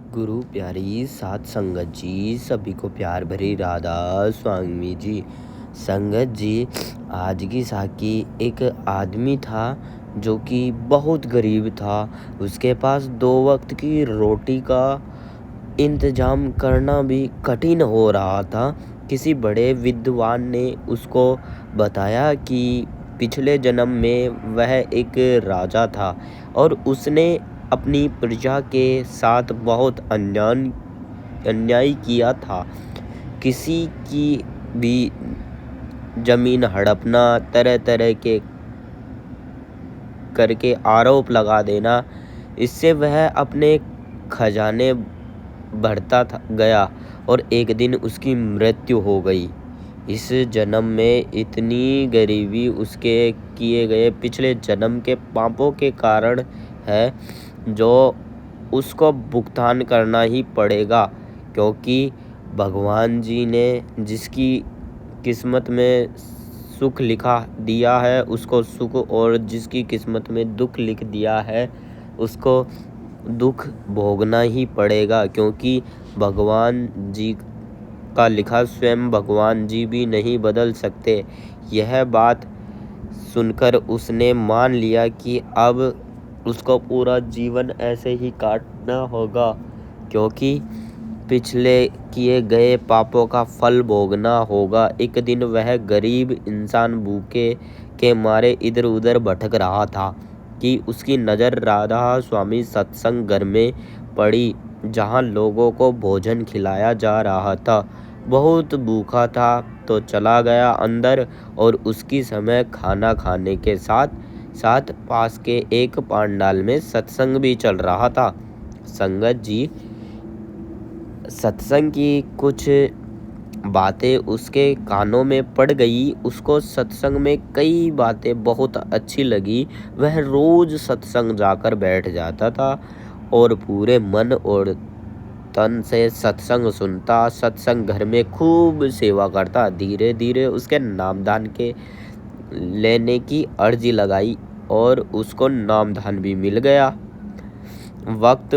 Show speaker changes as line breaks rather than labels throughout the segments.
गुरु प्यारी साध संगत जी, सभी को प्यार भरी राधा स्वामी जी। संगत जी, आज की साखी एक आदमी था जो कि बहुत गरीब था। उसके पास 2 वक्त की रोटी का इंतजाम करना भी कठिन हो रहा था। किसी बड़े विद्वान ने उसको बताया कि पिछले जन्म में वह एक राजा था और उसने अपनी प्रजा के साथ बहुत अन्याय किया था। किसी की भी जमीन हड़पना, तरह तरह के करके आरोप लगा देना, इससे वह अपने खजाने भरता गया और एक दिन उसकी मृत्यु हो गई। इस जन्म में इतनी गरीबी उसके किए गए पिछले जन्म के पापों के कारण है, जो उसको भुगतान करना ही पड़ेगा। क्योंकि भगवान जी ने जिसकी किस्मत में सुख लिखा दिया है उसको सुख, और जिसकी किस्मत में दुख लिख दिया है उसको दुख भोगना ही पड़ेगा। क्योंकि भगवान जी का लिखा स्वयं भगवान जी भी नहीं बदल सकते। यह बात सुनकर उसने मान लिया कि अब उसको पूरा जीवन ऐसे ही काटना होगा, क्योंकि पिछले किए गए पापों का फल भोगना होगा। एक दिन वह गरीब इंसान भूखे के मारे इधर उधर भटक रहा था कि उसकी नज़र राधा स्वामी सत्संग घर में पड़ी, जहाँ लोगों को भोजन खिलाया जा रहा था। बहुत भूखा था तो चला गया अंदर, और उसकी समय खाना खाने के साथ साथ पास के एक पांडाल में सत्संग भी चल रहा था। संगत जी, सत्संग की कुछ बातें उसके कानों में पड़ गई। उसको सत्संग में कई बातें बहुत अच्छी लगी। वह रोज सत्संग जाकर बैठ जाता था और पूरे मन और तन से सत्संग सुनता। सत्संग घर में खूब सेवा करता। धीरे धीरे उसके नामदान के लेने की अर्जी लगाई और उसको नामदान भी मिल गया। वक्त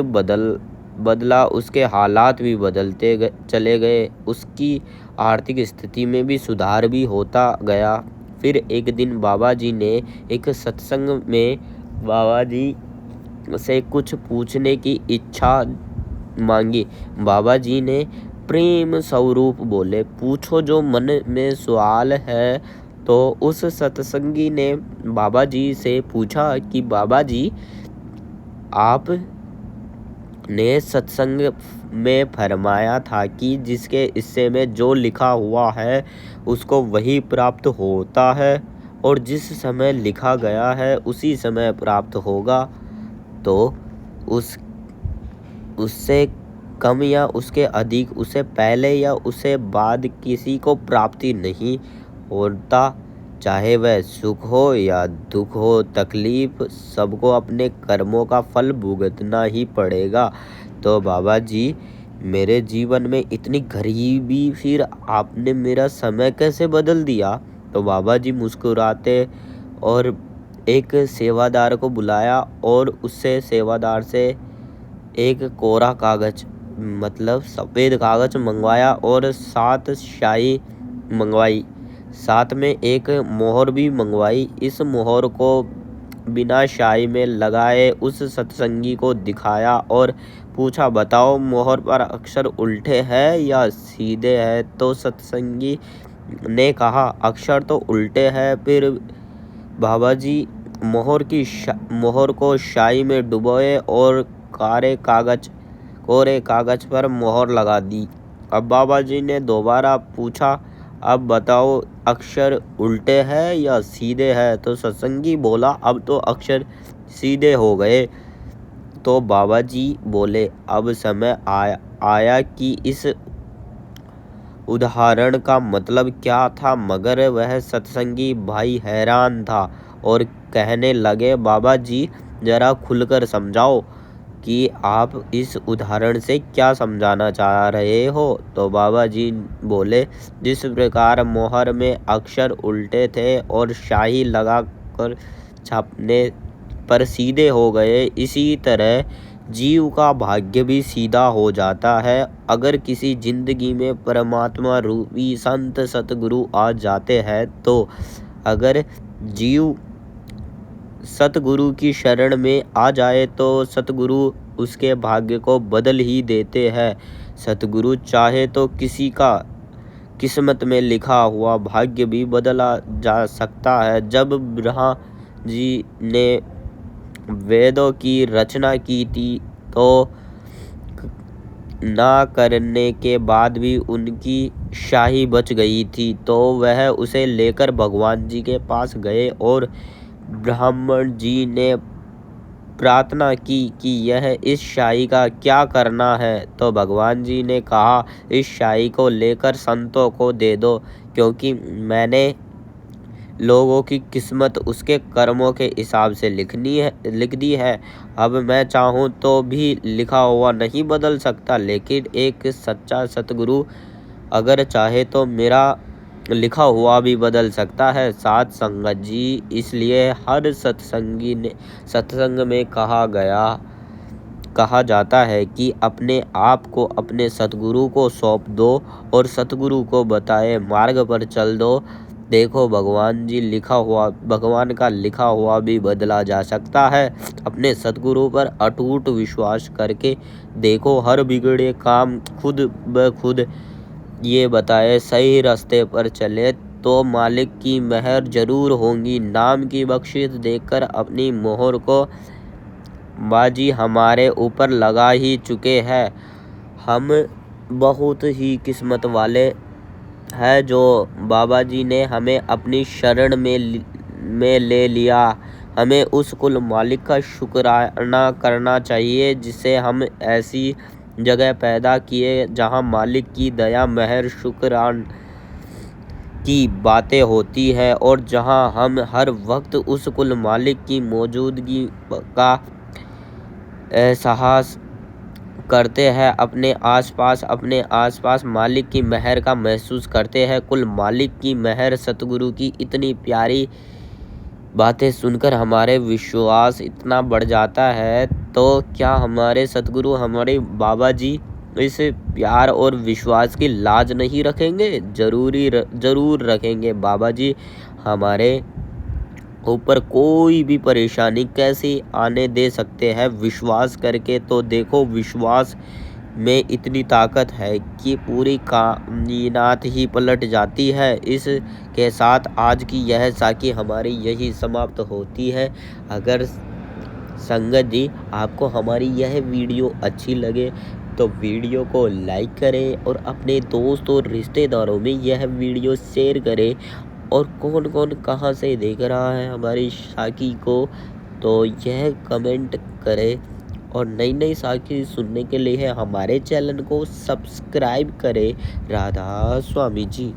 बदला, उसके हालात भी बदलते चले गए। उसकी आर्थिक स्थिति में भी सुधार भी होता गया। फिर एक दिन बाबा जी ने एक सत्संग में बाबा जी से कुछ पूछने की इच्छा मांगी। बाबा जी ने प्रेम स्वरूप बोले, पूछो जो मन में सवाल है। तो उस सत्संगी ने बाबा जी से पूछा कि बाबा जी, आप ने सत्संग में फरमाया था कि जिसके हिस्से में जो लिखा हुआ है उसको वही प्राप्त होता है, और जिस समय लिखा गया है उसी समय प्राप्त होगा। तो उससे कम या उसके अधिक, उसे पहले या उसे बाद किसी को प्राप्ति नहीं होता। चाहे वह सुख हो या दुख हो, तकलीफ, सबको अपने कर्मों का फल भुगतना ही पड़ेगा। तो बाबा जी, मेरे जीवन में इतनी गरीबी, फिर आपने मेरा समय कैसे बदल दिया? तो बाबा जी मुस्कुराते और एक सेवादार को बुलाया और उससे सेवादार से एक कोरा कागज, मतलब सफ़ेद कागज मंगवाया और 7 स्याही मंगवाई। साथ में एक मोहर भी मंगवाई। इस मोहर को बिना स्याही में लगाए उस सत्संगी को दिखाया और पूछा, बताओ मोहर पर अक्षर उल्टे हैं या सीधे हैं? तो सत्संगी ने कहा, अक्षर तो उल्टे हैं। फिर बाबा जी मोहर को स्याही में डुबोए और कोरे कागज पर मोहर लगा दी। अब बाबा जी ने दोबारा पूछा, अब बताओ अक्षर उल्टे हैं या सीधे हैं? तो सत्संगी बोला, अब तो अक्षर सीधे हो गए। तो बाबा जी बोले, अब समय आया कि इस उदाहरण का मतलब क्या था। मगर वह सत्संगी भाई हैरान था और कहने लगे, बाबा जी जरा खुलकर समझाओ कि आप इस उदाहरण से क्या समझाना चाह रहे हो। तो बाबा जी बोले, जिस प्रकार मोहर में अक्षर उल्टे थे और स्याही लगाकर छापने पर सीधे हो गए, इसी तरह जीव का भाग्य भी सीधा हो जाता है। अगर किसी जिंदगी में परमात्मा रूपी संत सतगुरु आ जाते हैं तो अगर जीव सतगुरु की शरण में आ जाए तो सतगुरु उसके भाग्य को बदल ही देते हैं। सतगुरु चाहे तो किसी का किस्मत में लिखा हुआ भाग्य भी बदला जा सकता है। जब ब्रह्मा जी ने वेदों की रचना की थी तो ना करने के बाद भी उनकी शाही बच गई थी, तो वह उसे लेकर भगवान जी के पास गए और ब्राह्मण जी ने प्रार्थना की कि यह इस शाही का क्या करना है। तो भगवान जी ने कहा, इस शाही को लेकर संतों को दे दो, क्योंकि मैंने लोगों की किस्मत उसके कर्मों के हिसाब से लिख दी है। अब मैं चाहूँ तो भी लिखा हुआ नहीं बदल सकता, लेकिन एक सच्चा सतगुरु अगर चाहे तो मेरा लिखा हुआ भी बदल सकता है। साध संगत जी, इसलिए हर सत्संग में कहा जाता है कि अपने आप को अपने सतगुरु को सौंप दो और सतगुरु को बताए मार्ग पर चल दो। देखो भगवान का लिखा हुआ भी बदला जा सकता है। अपने सतगुरु पर अटूट विश्वास करके देखो, हर बिगड़े काम खुद ब खुद ये बताए सही रास्ते पर चले तो मालिक की मेहर जरूर होगी। नाम की बख्शिश देकर अपनी मोहर को बाजी हमारे ऊपर लगा ही चुके हैं। हम बहुत ही किस्मत वाले हैं जो बाबा जी ने हमें अपनी शरण में ले लिया। हमें उस कुल मालिक का शुक्राना करना चाहिए जिसे हम ऐसी जगह पैदा किए जहां मालिक की दया मेहर शुक्रान की बातें होती है और जहां हम हर वक्त उस कुल मालिक की मौजूदगी का एहसास करते हैं। अपने आसपास मालिक की मेहर का महसूस करते हैं। कुल मालिक की मेहर सतगुरु की इतनी प्यारी बातें सुनकर हमारे विश्वास इतना बढ़ जाता है, तो क्या हमारे सतगुरु हमारे बाबा जी इस प्यार और विश्वास की लाज नहीं रखेंगे? जरूर रखेंगे। बाबा जी हमारे ऊपर कोई भी परेशानी कैसे आने दे सकते हैं? विश्वास करके तो देखो, विश्वास में इतनी ताकत है कि पूरी कायनात ही पलट जाती है। इसके साथ आज की यह साखी हमारी यही समाप्त होती है। अगर संगत जी आपको हमारी यह वीडियो अच्छी लगे तो वीडियो को लाइक करें और अपने दोस्त और रिश्तेदारों में यह वीडियो शेयर करें। और कौन कौन कहाँ से देख रहा है हमारी साखी को, तो यह कमेंट करें। और नई नई साखी सुनने के लिए हमारे चैनल को सब्सक्राइब करें। राधा स्वामी जी।